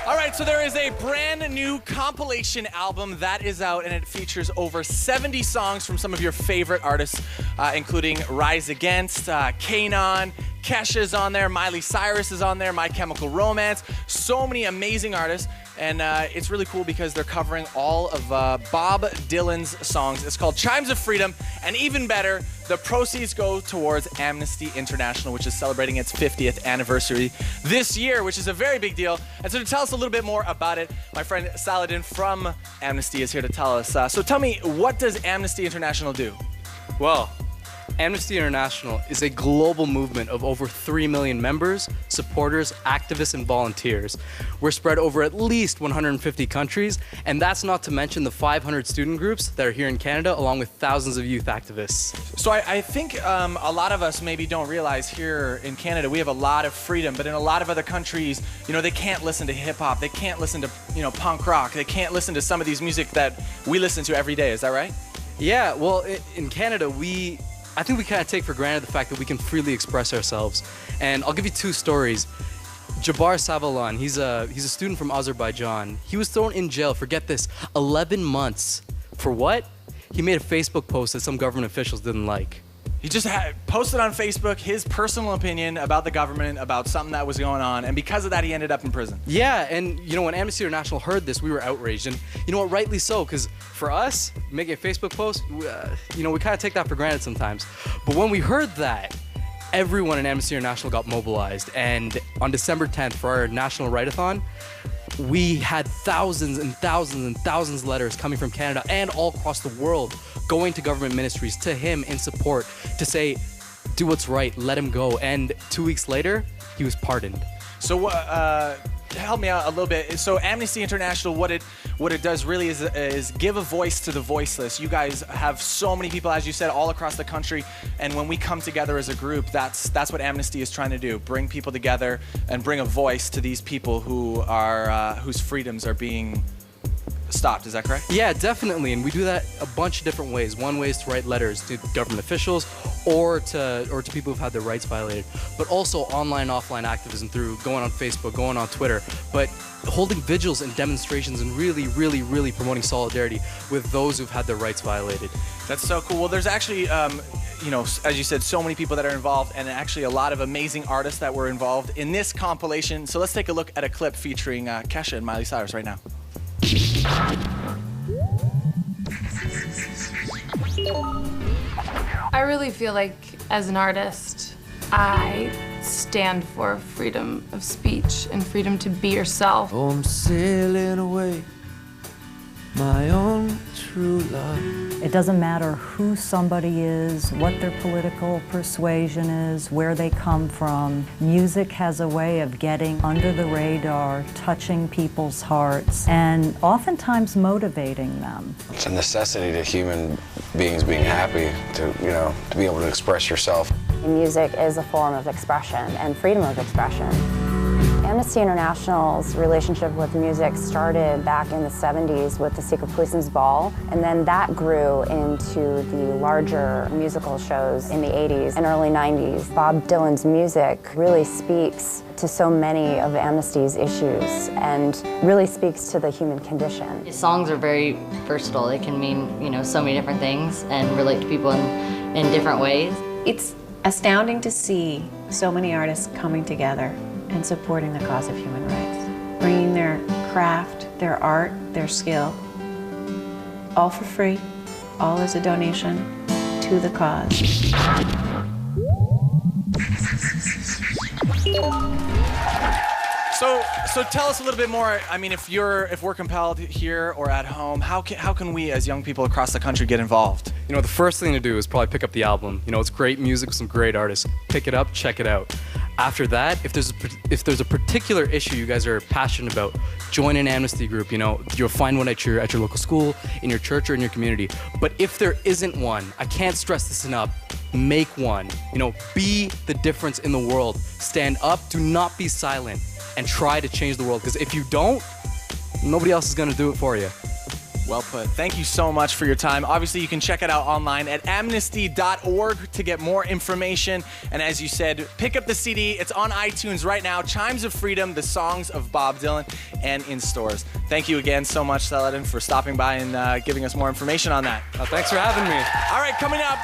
All right, so there is a brand new compilation album that is out, and it features over 70 songs from some of your favorite artists, including Rise Against, Kanon, Kesha's on there, Miley Cyrus is on there, My Chemical Romance, so many amazing artists. And it's really cool because they're covering all of Bob Dylan's songs. It's called Chimes of Freedom, and even better, the proceeds go towards Amnesty International, which is celebrating its 50th anniversary this year, which is a very big deal. And so to tell us a little bit more about it, my friend Saladin from Amnesty is here to tell us. So tell me, what does Amnesty International do? Well, Amnesty International is a global movement of over 3 million members, supporters, activists, and volunteers. We're spread over at least 150 countries, and that's not to mention the 500 student groups that are here in Canada, along with thousands of youth activists. So I think a lot of us maybe don't realize here in Canada we have a lot of freedom, but in a lot of other countries, they can't listen to hip-hop, they can't listen to, punk rock, they can't listen to some of these music that we listen to every day. Is that right? Yeah, well, in Canada, I think we kind of take for granted the fact that we can freely express ourselves. And I'll give you two stories. Jabbar Savalan, he's a student from Azerbaijan. He was thrown in jail for, get this, 11 months. For what? He made a Facebook post that some government officials didn't like. He just posted on Facebook his personal opinion about the government, about something that was going on, and because of that, he ended up in prison. Yeah, and when Amnesty International heard this, we were outraged, and rightly so, because for us, making a Facebook post, we kind of take that for granted sometimes. But when we heard that, everyone in Amnesty International got mobilized, and on December 10th, for our National Write-a-thon, we had thousands and thousands and thousands of letters coming from Canada and all across the world going to government ministries, to him in support, to say, do what's right, let him go. And 2 weeks later, he was pardoned. So help me out a little bit. So Amnesty International, what it does really is give a voice to the voiceless. You guys have so many people, as you said, all across the country, and when we come together as a group, that's what Amnesty is trying to do: bring people together and bring a voice to these people who are whose freedoms are being stopped. Is that correct? Yeah, definitely, and we do that a bunch of different ways. One way is to write letters to government officials or to people who've had their rights violated, but also online, offline activism through going on Facebook, going on Twitter, but holding vigils and demonstrations and really, really, really promoting solidarity with those who've had their rights violated. That's so cool. Well, there's actually, as you said, so many people that are involved, and actually a lot of amazing artists that were involved in this compilation. So let's take a look at a clip featuring Kesha and Miley Cyrus right now. I really feel like, as an artist, I stand for freedom of speech and freedom to be yourself. Oh, I'm sailing away, my own true love. It doesn't matter who somebody is, what their political persuasion is, where they come from. Music has a way of getting under the radar, touching people's hearts, and oftentimes motivating them. It's a necessity to human beings being happy, to be able to express yourself. Music is a form of expression and freedom of expression. Amnesty International's relationship with music started back in the 70s with the Secret Policeman's Ball, and then that grew into the larger musical shows in the 80s and early 90s. Bob Dylan's music really speaks to so many of Amnesty's issues and really speaks to the human condition. His songs are very versatile. They can mean, so many different things and relate to people in different ways. It's astounding to see so many artists coming together and supporting the cause of human rights, bringing their craft, their art, their skill, all for free, all as a donation to the cause. So tell us a little bit more. I mean, if we're compelled here or at home, how can we as young people across the country get involved? The first thing to do is probably pick up the album. It's great music with some great artists. Pick it up, check it out. After that, if there's a particular issue you guys are passionate about, join an Amnesty group. You'll find one at your local school, in your church, or in your community. But if there isn't one, I can't stress this enough, make one. Be the difference in the world. Stand up, do not be silent, and try to change the world. Because if you don't, nobody else is gonna do it for you. Well put. Thank you so much for your time. Obviously, you can check it out online at amnesty.org to get more information. And as you said, pick up the CD. It's on iTunes right now. Chimes of Freedom, the songs of Bob Dylan, and in stores. Thank you again so much, Saladin, for stopping by and giving us more information on that. Thanks for having me. All right, coming up,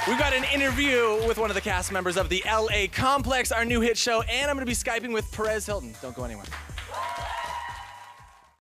we've got an interview with one of the cast members of the LA Complex, our new hit show, and I'm going to be Skyping with Perez Hilton. Don't go anywhere.